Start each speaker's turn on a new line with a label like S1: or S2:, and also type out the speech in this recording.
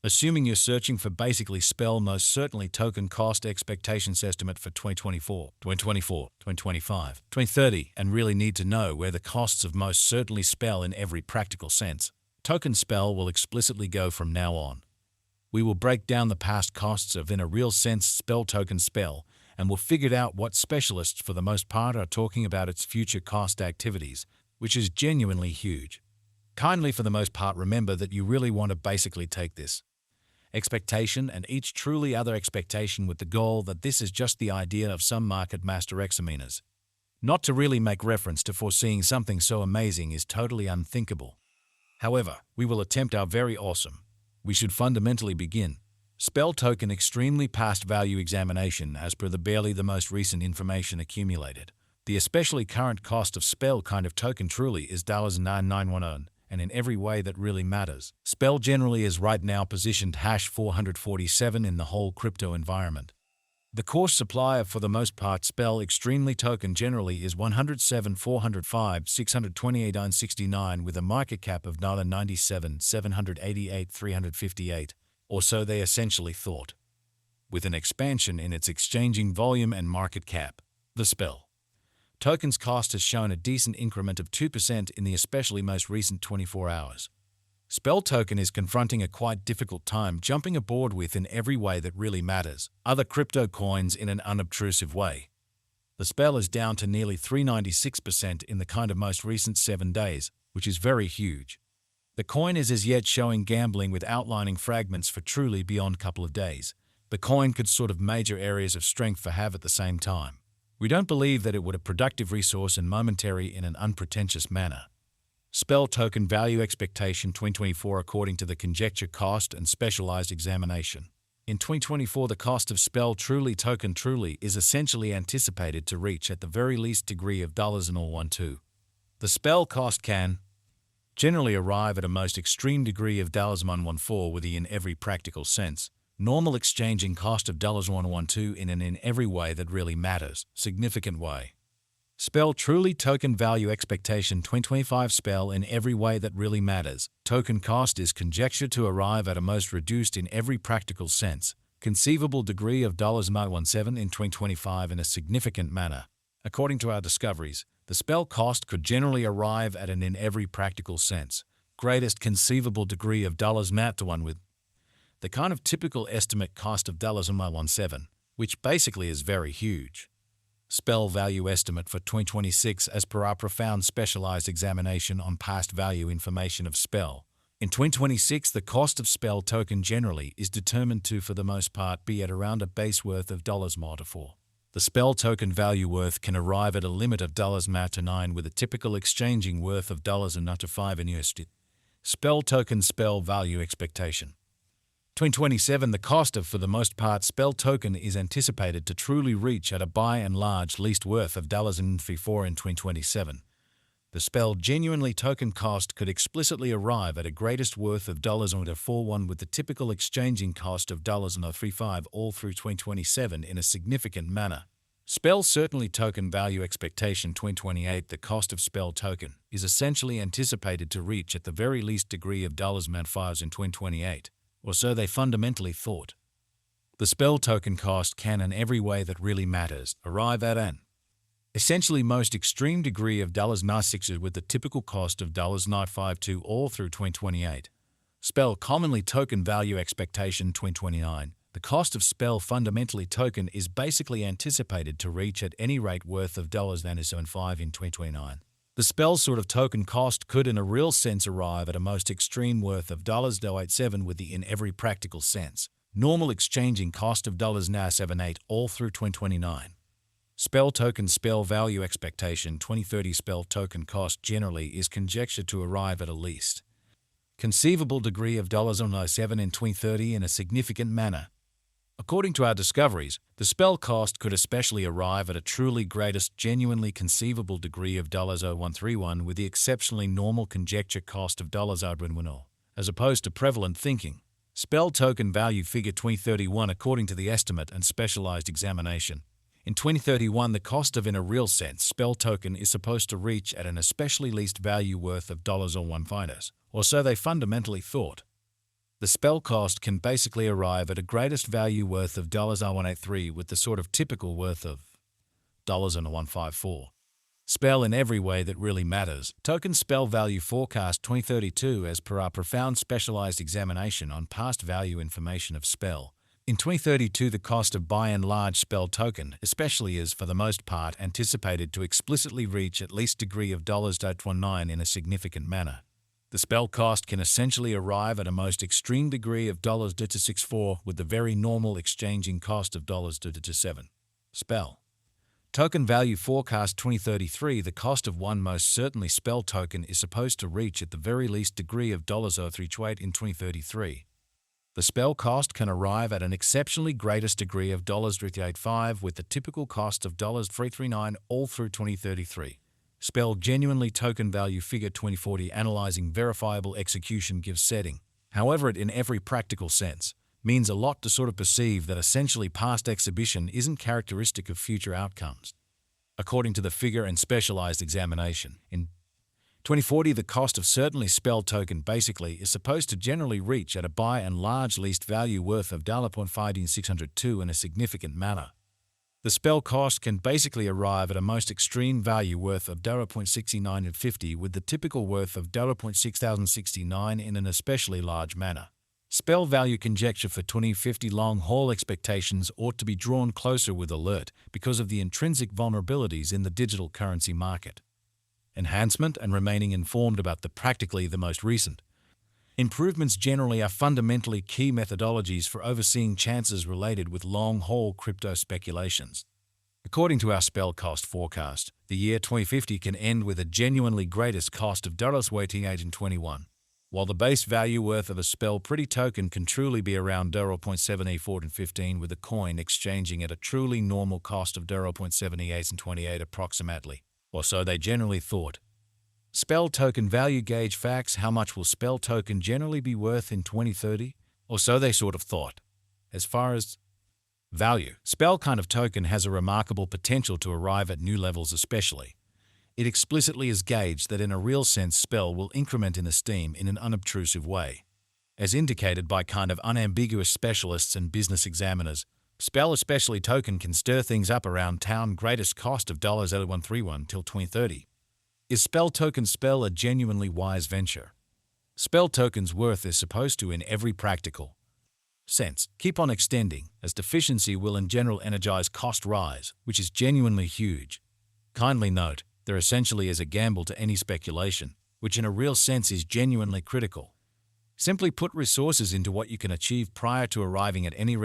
S1: Assuming you're searching for basically spell most certainly token cost expectations estimate for 2024, 2024, 2025, 2030, and really need to know where the costs of most certainly spell in every practical sense, token spell will explicitly go from now on. We will break down the past costs of in a real sense spell token spell, and we'll figure out what specialists for the most part are talking about its future cost activities, which is genuinely huge. Kindly for the most part remember that you really want to basically take this expectation and each truly other expectation with the goal that this is just the idea of some market master examiners. Not to really make reference to foreseeing something so amazing is totally unthinkable. However, we will attempt our very awesome. We should fundamentally begin. Spell token extremely past value examination as per the barely the most recent information accumulated. The especially current cost of spell kind of token truly is $9910. And in every way that really matters. Spell generally is right now positioned #447 in the whole crypto environment. The course supply of for the most part spell extremely token generally is 107,405,628.69 with a market cap of $97,788,358, or so they essentially thought. With an expansion in its exchanging volume and market cap, the spell token's cost has shown a decent increment of 2% in the especially most recent 24 hours. Spell token is confronting a quite difficult time jumping aboard with in every way that really matters, other crypto coins in an unobtrusive way. The spell is down to nearly 396% in the kind of most recent 7 days, which is very huge. The coin is as yet showing gambling with outlining fragments for truly beyond couple of days. The coin could sort of major areas of strength for have at the same time. We don't believe that it would a productive resource and momentary in an unpretentious manner. Spell token value expectation 2024 according to the conjecture cost and specialized examination. In 2024 the cost of spell truly token truly is essentially anticipated to reach at the very least degree of $0.12. The spell cost can generally arrive at a most extreme degree of $114 with the in every practical sense. Normal exchanging cost of $112 in an in every way that really matters, significant way. Spell truly token value expectation 2025 spell in every way that really matters. Token cost is conjectured to arrive at a most reduced in every practical sense, conceivable degree of $0.17 in 2025 in a significant manner. According to our discoveries, the spell cost could generally arrive at an in every practical sense, greatest conceivable degree of $1 with the kind of typical estimate cost of $0.17, which basically is very huge. Spell value estimate for 2026 as per our profound specialized examination on past value information of spell. In 2026, the cost of spell token generally is determined to, for the most part, be at around a base worth of $4. The spell token value worth can arrive at a limit of $9 with a typical exchanging worth of $5 in USD. Spell token spell value expectation. 2027 the cost of for the most part spell token is anticipated to truly reach at a by and large least worth of $4 in 2027. The spell genuinely token cost could explicitly arrive at a greatest worth of $0.41 with the typical exchanging cost of $0.35 all through 2027 in a significant manner. Spell certainly token value expectation 2028 the cost of spell token is essentially anticipated to reach at the very least degree of $5 in 2028. Or so they fundamentally thought. The spell token cost can in every way that really matters arrive at an essentially most extreme degree of $9.6 with the typical cost of $9.52 all through 2028. Spell commonly token value expectation 2029. The cost of spell fundamentally token is basically anticipated to reach at any rate worth of $9.75 in 2029. The spell sort of token cost could in a real sense arrive at a most extreme worth of $0.87 with the in every practical sense. Normal exchanging cost of $0.78 all through 2029. Spell token spell value expectation 2030 spell token cost generally is conjectured to arrive at a least conceivable degree of $0.07 in 2030 in a significant manner. According to our discoveries, the spell cost could especially arrive at a truly greatest genuinely conceivable degree of $0.0131 with the exceptionally normal conjecture cost of $0.01, as opposed to prevalent thinking. Spell token value figure 2031 according to the estimate and specialized examination. In 2031, the cost of in a real sense spell token is supposed to reach at an especially least value worth of $0.01, or so they fundamentally thought. The spell cost can basically arrive at a greatest value worth of $183 with the sort of typical worth of $154. Spell in every way that really matters. Token spell value forecast 2032 as per our profound specialized examination on past value information of spell. In 2032, the cost of by and large spell token, especially is for the most part anticipated to explicitly reach at least degree of $0.19 in a significant manner. The spell cost can essentially arrive at a most extreme degree of $0.64 with the very normal exchanging cost of $0.7. Spell token value forecast 2033, the cost of one most certainly spell token is supposed to reach at the very least degree of $0.328 in 2033. The spell cost can arrive at an exceptionally greatest degree of $385 with the typical cost of $339 all through 2033. Spell genuinely token value figure 2040 analyzing verifiable execution gives setting. However, it in every practical sense means a lot to sort of perceive that essentially past exhibition isn't characteristic of future outcomes. According to the figure and specialized examination, in 2040 the cost of certainly spell token basically is supposed to generally reach at a by and large least value worth of $1.602 in a significant manner. The spell cost can basically arrive at a most extreme value worth of $0.6950 with the typical worth of $0.6069 in an especially large manner. Spell value conjecture for 2050 long-haul expectations ought to be drawn closer with alert because of the intrinsic vulnerabilities in the digital currency market. Enhancement and remaining informed about the most recent improvements generally are fundamentally key methodologies for overseeing chances related with long-haul crypto speculations. According to our spell cost forecast, the year 2050 can end with a genuinely greatest cost of $0.8821, while the base value worth of a spell pretty token can truly be around $0.7415 with a coin exchanging at a truly normal cost of $0.7828 approximately, or so they generally thought. Spell token value gauge facts. How much will spell token generally be worth in 2030? Or so they sort of thought. As far as value, spell kind of token has a remarkable potential to arrive at new levels especially. It explicitly is gauged that in a real sense spell will increment in esteem in an unobtrusive way. As indicated by kind of unambiguous specialists and business examiners, spell especially token can stir things up around town greatest cost of $0.8131 till 2030. Is spell token spell a genuinely wise venture? Spell token's worth is supposed to in every practical sense keep on extending, as deficiency will in general energize cost rise, which is genuinely huge. Kindly note, there essentially is a gamble to any speculation, which in a real sense is genuinely critical. Simply put resources into what you can achieve prior to arriving at any